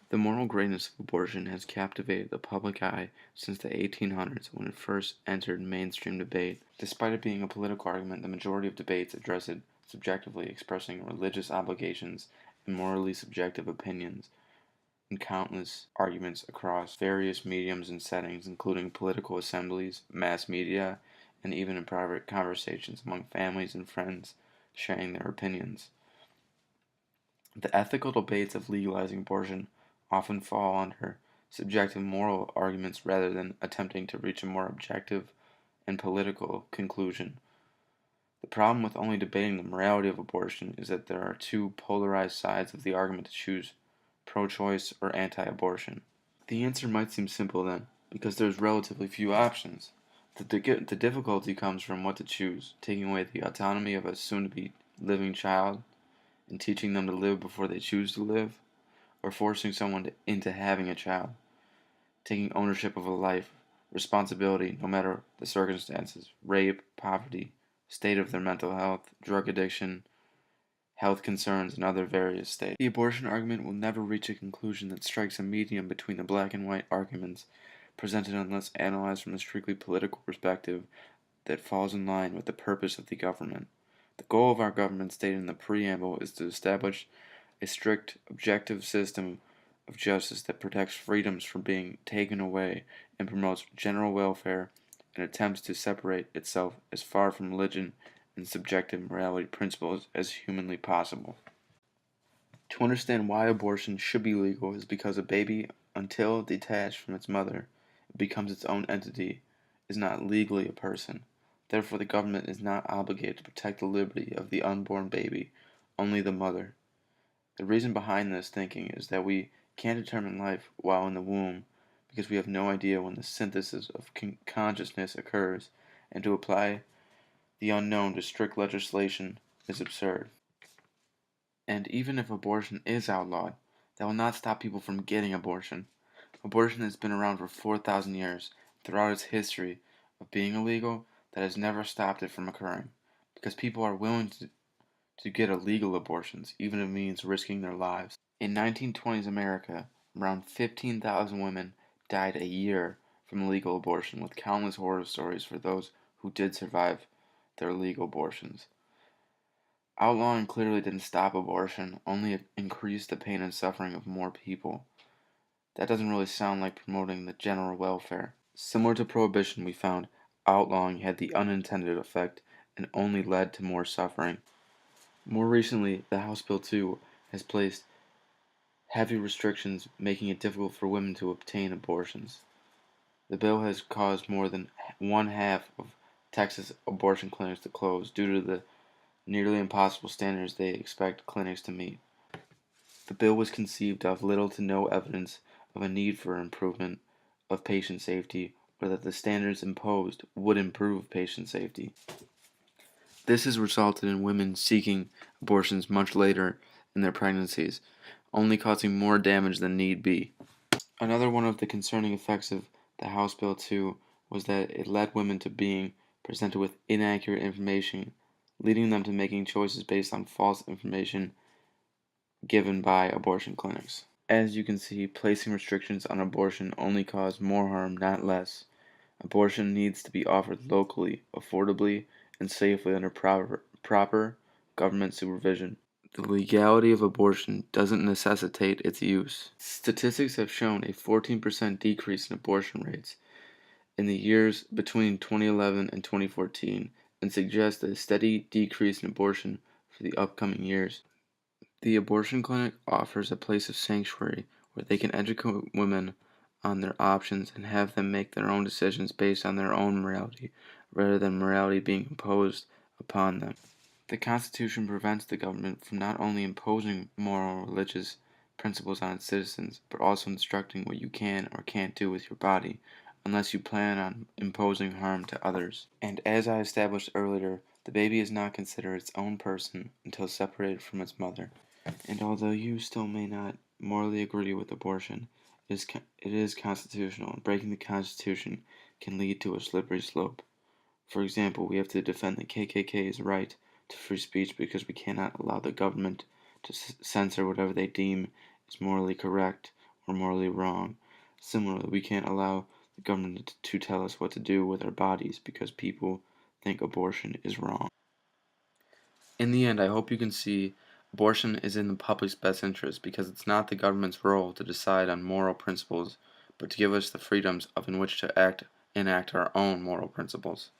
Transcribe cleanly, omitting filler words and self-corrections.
The moral greatness of abortion has captivated the public eye since the 1800s when it first entered mainstream debate. Despite it being a political argument, the majority of debates address it subjectively, expressing religious obligations and morally subjective opinions in countless arguments across various mediums and settings, including political assemblies, mass media, and even in private conversations among families and friends sharing their opinions. The ethical debates of legalizing abortion often fall under subjective moral arguments rather than attempting to reach a more objective and political conclusion. The problem with only debating the morality of abortion is that there are two polarized sides of the argument to choose pro-choice or anti-abortion. The answer might seem simple then, because there's relatively few options. The difficulty comes from what to choose, taking away the autonomy of a soon-to-be living child and teaching them to live before they choose to live, or forcing someone into having a child, taking ownership of a life, responsibility no matter the circumstances, rape, poverty, state of their mental health, drug addiction, health concerns, and other various states. The abortion argument will never reach a conclusion that strikes a medium between the black and white arguments presented unless analyzed from a strictly political perspective that falls in line with the purpose of the government. The goal of our government, stated in the preamble, is to establish a strict, objective system of justice that protects freedoms from being taken away and promotes general welfare and attempts to separate itself as far from religion and subjective morality principles as humanly possible. To understand why abortion should be legal is because a baby, until detached from its mother, it becomes its own entity, is not legally a person. Therefore, the government is not obligated to protect the liberty of the unborn baby, only the mother. The reason behind this thinking is that we can't determine life while in the womb because we have no idea when the synthesis of consciousness occurs, and to apply the unknown to strict legislation is absurd. And even if abortion is outlawed, that will not stop people from getting abortion. Abortion has been around for 4,000 years. Throughout its history of being illegal, that has never stopped it from occurring, because people are willing to get illegal abortions, even if it means risking their lives. In 1920s America, around 15,000 women died a year from illegal abortion, with countless horror stories for those who did survive their illegal abortions. Outlawing clearly didn't stop abortion, only increased the pain and suffering of more people. That doesn't really sound like promoting the general welfare. Similar to prohibition, we found outlawing had the unintended effect and only led to more suffering. More recently, the House Bill 2 has placed heavy restrictions, making it difficult for women to obtain abortions. The bill has caused more than one half of Texas abortion clinics to close due to the nearly impossible standards they expect clinics to meet. The bill was conceived of little to no evidence of a need for improvement of patient safety or that the standards imposed would improve patient safety. This has resulted in women seeking abortions much later in their pregnancies, only causing more damage than need be. Another one of the concerning effects of the House Bill 2 was that it led women to being presented with inaccurate information, leading them to making choices based on false information given by abortion clinics. As you can see, placing restrictions on abortion only caused more harm, not less. Abortion needs to be offered locally, affordably, and safely under proper government supervision. The legality of abortion doesn't necessitate its use. Statistics have shown a 14% decrease in abortion rates in the years between 2011 and 2014 and suggest a steady decrease in abortion for the upcoming years. The abortion clinic offers a place of sanctuary where they can educate women on their options and have them make their own decisions based on their own morality, rather than morality being imposed upon them. The Constitution prevents the government from not only imposing moral or religious principles on its citizens, but also instructing what you can or can't do with your body, unless you plan on imposing harm to others. And as I established earlier, the baby is not considered its own person until separated from its mother. And although you still may not morally agree with abortion, it is constitutional, and breaking the Constitution can lead to a slippery slope. For example, we have to defend the KKK's right to free speech because we cannot allow the government to censor whatever they deem is morally correct or morally wrong. Similarly, we can't allow the government to tell us what to do with our bodies because people think abortion is wrong. In the end, I hope you can see abortion is in the public's best interest because it's not the government's role to decide on moral principles, but to give us the freedoms in which to enact our own moral principles.